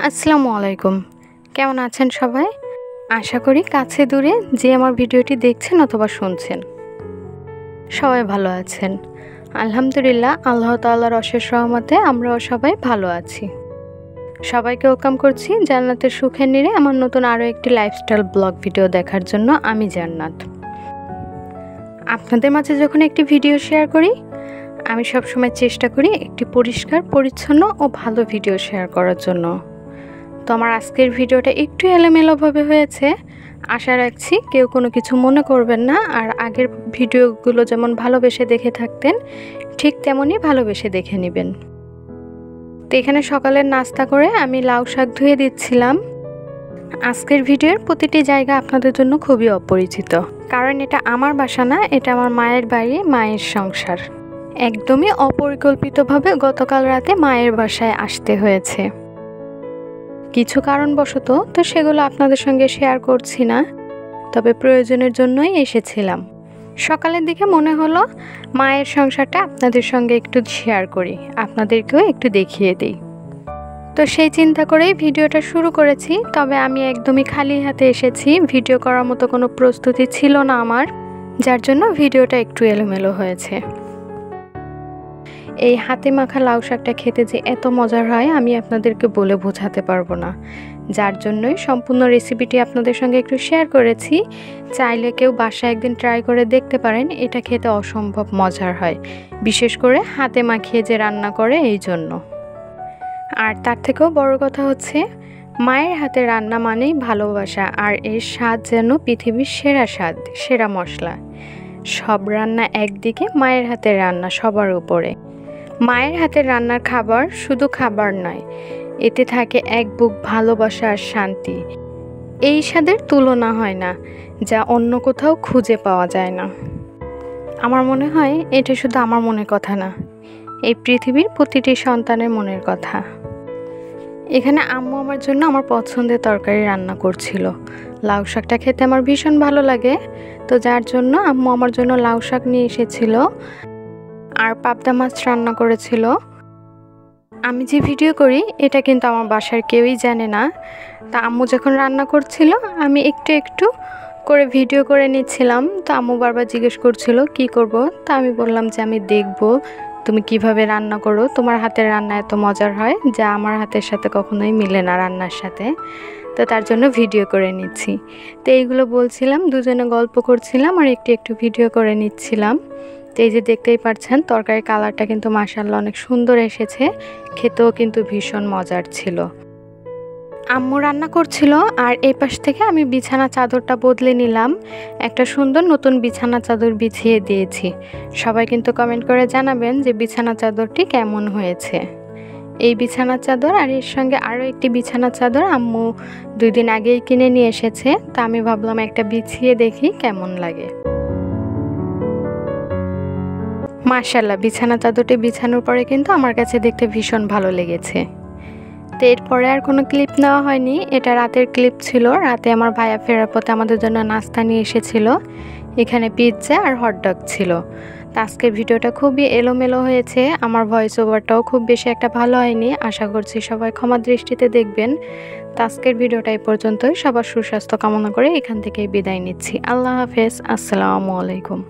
আসসালামু আলাইকুম। কেমন আছেন সবাই? আশা করি কাছে দূরে যে আমার ভিডিওটি দেখছেন অথবা শুনছেন সবাই ভালো আছেন। আলহামদুলিল্লাহ, আল্লাহ তাআলার অশেষ রহমতে আমরাও সবাই ভালো আছি। সবাইকে ওয়েলকাম করছি জান্নাতের সুখের নীড়ে আমার নতুন আরও একটি লাইফস্টাইল ব্লগ ভিডিও দেখার জন্য। আমি জান্নাত। আপনাদের মাঝে যখন একটি ভিডিও শেয়ার করি আমি সবসময় চেষ্টা করি একটি পরিষ্কার পরিচ্ছন্ন ও ভালো ভিডিও শেয়ার করার জন্য। তো আমার আজকের ভিডিওটা একটু এলোমেলোভাবে হয়েছে, আশা রাখছি কেউ কোনো কিছু মনে করবেন না। আর আগের ভিডিওগুলো যেমন ভালোবেসে দেখে থাকতেন ঠিক তেমনই ভালোবেসে দেখে নেবেন। তো এখানে সকালের নাস্তা করে আমি লাউ শাক ধুয়ে দিচ্ছিলাম। আজকের ভিডিওর প্রতিটি জায়গা আপনাদের জন্য খুবই অপরিচিত, কারণ এটা আমার বাসা না, এটা আমার মায়ের বাড়ি, মায়ের সংসার। একদমই অপরিকল্পিতভাবে গতকাল রাতে মায়ের বাসায় আসতে হয়েছে কিছু কারণবশত, তো সেগুলো আপনাদের সঙ্গে শেয়ার করছি না, তবে প্রয়োজনের জন্যই এসেছিলাম। সকালের দিকে মনে হলো মায়ের সংসারটা আপনাদের সঙ্গে একটু শেয়ার করি, আপনাদেরকেও একটু দেখিয়ে দিই। তো সেই চিন্তা করেই ভিডিওটা শুরু করেছি। তবে আমি একদমই খালি হাতে এসেছি, ভিডিও করার মতো কোনো প্রস্তুতি ছিল না আমার, যার জন্য ভিডিওটা একটু এলোমেলো হয়েছে। এই হাতে মাখা লাউ শাকটা খেতে যে এত মজার হয় আমি আপনাদেরকে বলে বোঝাতে পারবো না, যার জন্যই সম্পূর্ণ রেসিপিটি আপনাদের সঙ্গে একটু শেয়ার করেছি। চাইলে কেউ বাসায় একদিন ট্রাই করে দেখতে পারেন, এটা খেতে অসম্ভব মজার হয়, বিশেষ করে হাতে মাখিয়ে যে রান্না করে এই জন্য। আর তার থেকেও বড় কথা হচ্ছে মায়ের হাতে রান্না মানেই ভালোবাসা, আর এর স্বাদ যেন পৃথিবীর সেরা স্বাদ, সেরা মশলা। সব রান্না একদিকে, মায়ের হাতের রান্না সবার উপরে। মায়ের হাতের রান্নার খাবার শুধু খাবার নয়, এতে থাকে এক বুক ভালোবাসা আর শান্তি। এই স্বাদের তুলনা হয় না, যা অন্য কোথাও খুঁজে পাওয়া যায় না। আমার মনে হয় এটা শুধু আমার মনের কথা না, এই পৃথিবীর প্রতিটি সন্তানের মনের কথা। এখানে আম্মু আমার জন্য আমার পছন্দের তরকারি রান্না করছিল। লাউ শাকটা খেতে আমার ভীষণ ভালো লাগে, তো যার জন্য আম্মু আমার জন্য লাউ শাক নিয়ে এসেছিল আর পাবদা মাছ রান্না করেছিল। আমি যে ভিডিও করি এটা কিন্তু আমার বাসার কেউই জানে না। তা আম্মু যখন রান্না করছিল আমি একটু একটু করে ভিডিও করে নিচ্ছিলাম। তো আম্মু বারবার জিজ্ঞেস করছিল কি করব, তা আমি বললাম যে আমি দেখব তুমি কিভাবে রান্না করো, তোমার হাতের রান্না এত মজার হয় যা আমার হাতের সাথে কখনোই মিলে না রান্নার সাথে, তো তার জন্য ভিডিও করে নিচ্ছি। তো এইগুলো বলছিলাম, দুজনে গল্প করছিলাম আর একটু একটু ভিডিও করে নিচ্ছিলাম। তো এই যে দেখতেই পাচ্ছেন তরকারির কালারটা কিন্তু মাশাআল্লাহ অনেক সুন্দর এসেছে, খেতেও কিন্তু ভীষণ মজার ছিল। আম্মু রান্না করছিল আর এই পাশ থেকে আমি বিছানা চাদরটা বদলে নিলাম, একটা সুন্দর নতুন বিছানা চাদর বিছিয়ে দিয়েছি। সবাই কিন্তু কমেন্ট করে জানাবেন যে বিছানা চাদরটি কেমন হয়েছে। এই বিছানা চাদর আর এর সঙ্গে আরও একটি বিছানা চাদর আম্মু 2 দিন আগেই কিনে নিয়ে এসেছে, তা আমি ভাবলাম একটা বিছিয়ে দেখি কেমন লাগে। মাশাআল্লাহ, বিছানা চাদরটি বিছানোর পরে কিন্তু আমার কাছে দেখতে ভীষণ ভালো লেগেছে। তো এরপরে আর কোনো ক্লিপ নেওয়া হয়নি, এটা রাতের ক্লিপ ছিল। রাতে আমার ভাইয়া ফেরার পথে আমাদের জন্য নাস্তা নিয়ে এসেছিল, এখানে পিৎজা আর হটডগ ছিল। তো আজকের ভিডিওটা খুবই এলোমেলো হয়েছে, আমার ভয়েস ওভারটাও খুব বেশি একটা ভালো হয়নি, আশা করছি সবাই ক্ষমা দৃষ্টিতে দেখবেন। তো আজকের ভিডিওটা এই পর্যন্তই, সবার সুস্বাস্থ্য কামনা করে এখান থেকেই বিদায় নিচ্ছি। আল্লাহ হাফেজ, আসসালামু আলাইকুম।